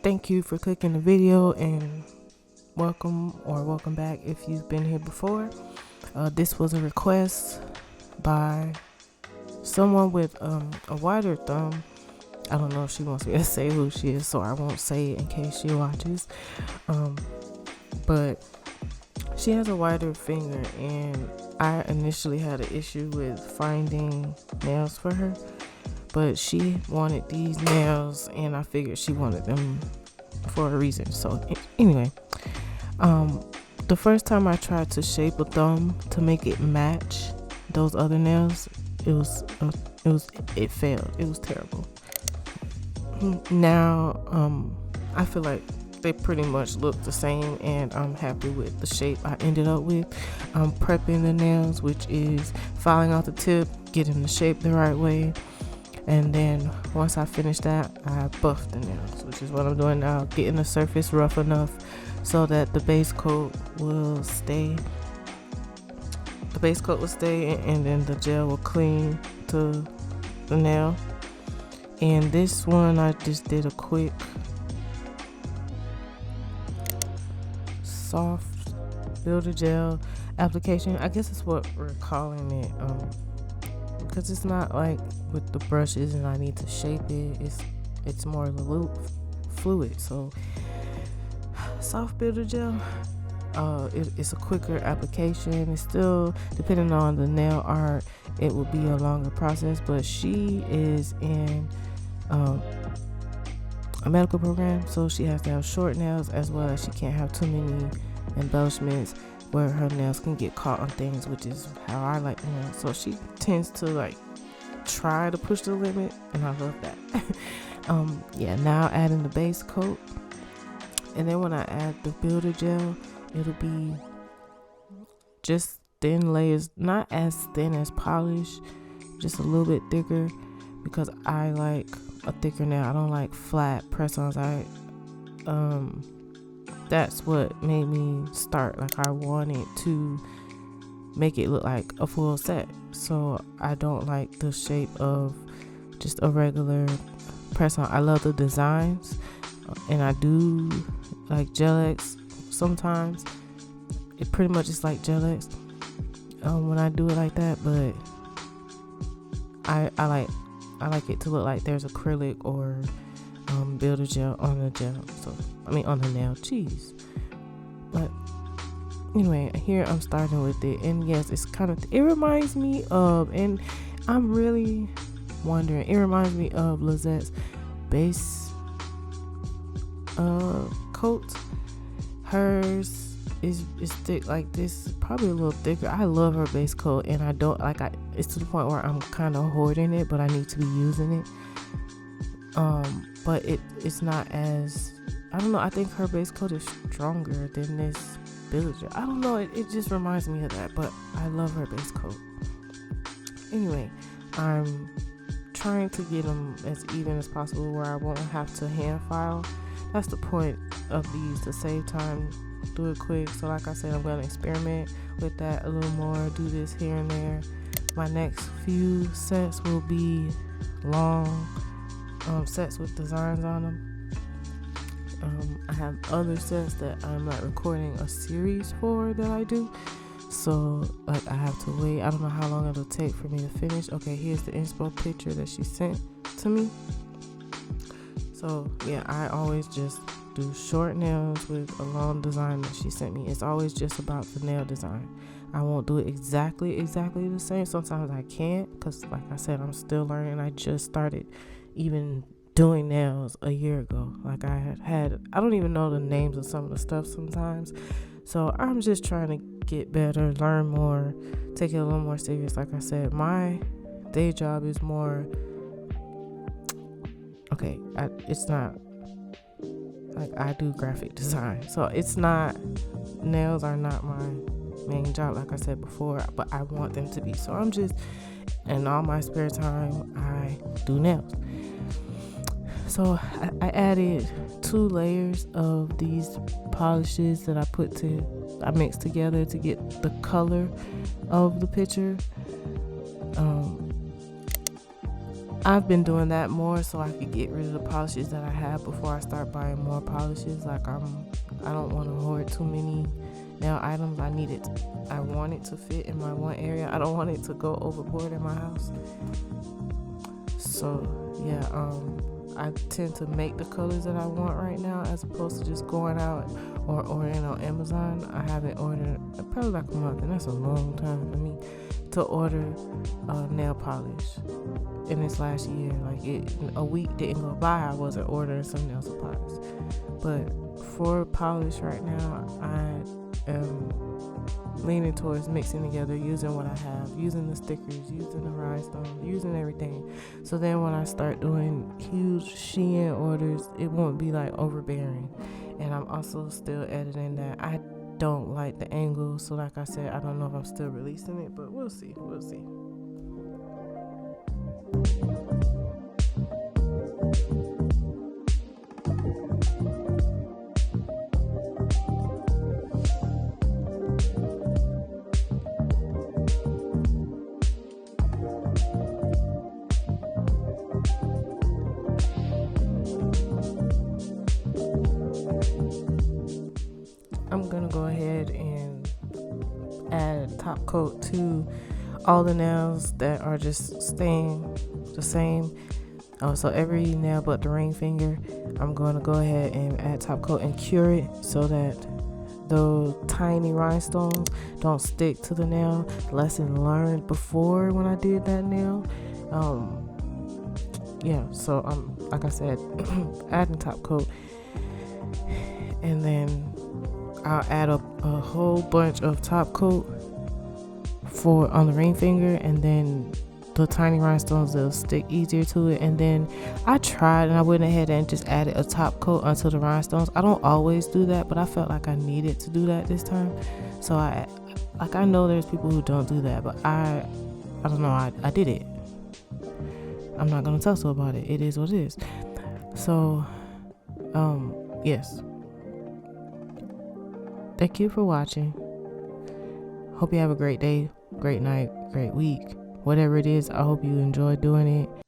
Thank you for clicking the video, and welcome back if you've been here before. This was a request by someone with a wider thumb. I don't know if she wants me to say who she is, so I won't say it in case she watches. But she has a wider finger, and I initially had an issue with finding nails for her. But she wanted these nails, and I figured she wanted them for a reason. So anyway, the first time I tried to shape a thumb to make it match those other nails, it failed. It was terrible. Now, I feel like they pretty much look the same, and I'm happy with the shape I ended up with. I'm prepping the nails, which is filing out the tip, getting the shape the right way. And then once I finish that, I buff the nails, which is what I'm doing now, getting the surface rough enough so that the base coat will stay. The base coat will stay, and then the gel will cling to the nail. And this one, I just did a quick soft builder gel application. I guess that's what we're calling it. Because it's not like with the brushes and I need to shape it. It's more fluid. So soft builder gel, it's a quicker application. It's still, depending on the nail art, it will be a longer process. But she is in a medical program, so she has to have short nails, as well as she can't have too many embellishments where her nails can get caught on things, which is how I like nails. So she tends to like try to push the limit, and I love that. Now adding the base coat, and then when I add the builder gel, it'll be just thin layers, not as thin as polish, just a little bit thicker, because I like a thicker nail. I don't like flat press-ons. That's what made me start. Like, I wanted to make it look like a full set. So I don't like the shape of just a regular press-on. I love the designs, and I do like Gel X sometimes. It pretty much is like Gel X when I do it like that, but I like it to look like there's acrylic or builder gel on the gel. So on the nail. Jeez. But anyway, here I'm starting with it, and yes, it reminds me of, and I'm really wondering, it reminds me of Lizette's base coat. Hers is thick like this, probably a little thicker. I love her base coat, and I don't like it's to the point where I'm kind of hoarding it, but I need to be using it. But it's not as, I don't know, I think her base coat is stronger than this builder gel. I don't know, it just reminds me of that, but I love her base coat. Anyway, I'm trying to get them as even as possible where I won't have to hand file. That's the point of these, to save time, do it quick. So like I said, I'm going to experiment with that a little more, do this here and there. My next few sets will be long sets with designs on them. I have other sets that I'm not recording a series for that I do, so like I have to wait. I don't know how long it'll take for me to finish. Okay, here's the inspo picture that she sent to me. So yeah, I always just do short nails with a long design that she sent me. It's always just about the nail design. I won't do it exactly the same. Sometimes I can't, because like I said, I'm still learning. I just started even doing nails a year ago. Like I don't even know the names of some of the stuff sometimes. So I'm just trying to get better, learn more, take it a little more serious. Like I said, my day job is more, it's not like I do graphic design. So nails are not my main job, like I said before, but I want them to be. So I'm just, in all my spare time, I do nails. So I added 2 layers of these polishes that I mixed together to get the color of the picture. I've been doing that more so I could get rid of the polishes that I have before I start buying more polishes. Like I don't want to hoard too many nail items. I want it to fit in my one area. I don't want it to go overboard in my house. So yeah, I tend to make the colors that I want right now, as opposed to just going out or ordering on Amazon. I haven't ordered probably like a month, and that's a long time for me to order nail polish in this last year. Like a week didn't go by I wasn't ordering some nail supplies. But for polish right now, I am leaning towards mixing together, using what I have, using the stickers, using the rhinestones, using everything. So then when I start doing huge Shein orders, it won't be like overbearing. And I'm also still editing that. I don't like the angle, so like I said, I don't know if I'm still releasing it, but we'll see. I'm gonna go ahead and add top coat to all the nails that are just staying the same. So every nail but the ring finger, I'm going to go ahead and add top coat and cure it so that the tiny rhinestones don't stick to the nail. Lesson learned before when I did that nail. So like I said, adding top coat, and then I'll add a whole bunch of top coat on the ring finger, and then the tiny rhinestones, they'll stick easier to it. And then I tried and I went ahead and just added a top coat onto the rhinestones. I don't always do that, but I felt like I needed to do that this time. So I know there's people who don't do that, but I don't know, I did it. I'm not gonna tussle about it. It is what it is. So yes, thank you for watching. Hope you have a great day, great night, great week, whatever it is. I hope you enjoy doing it.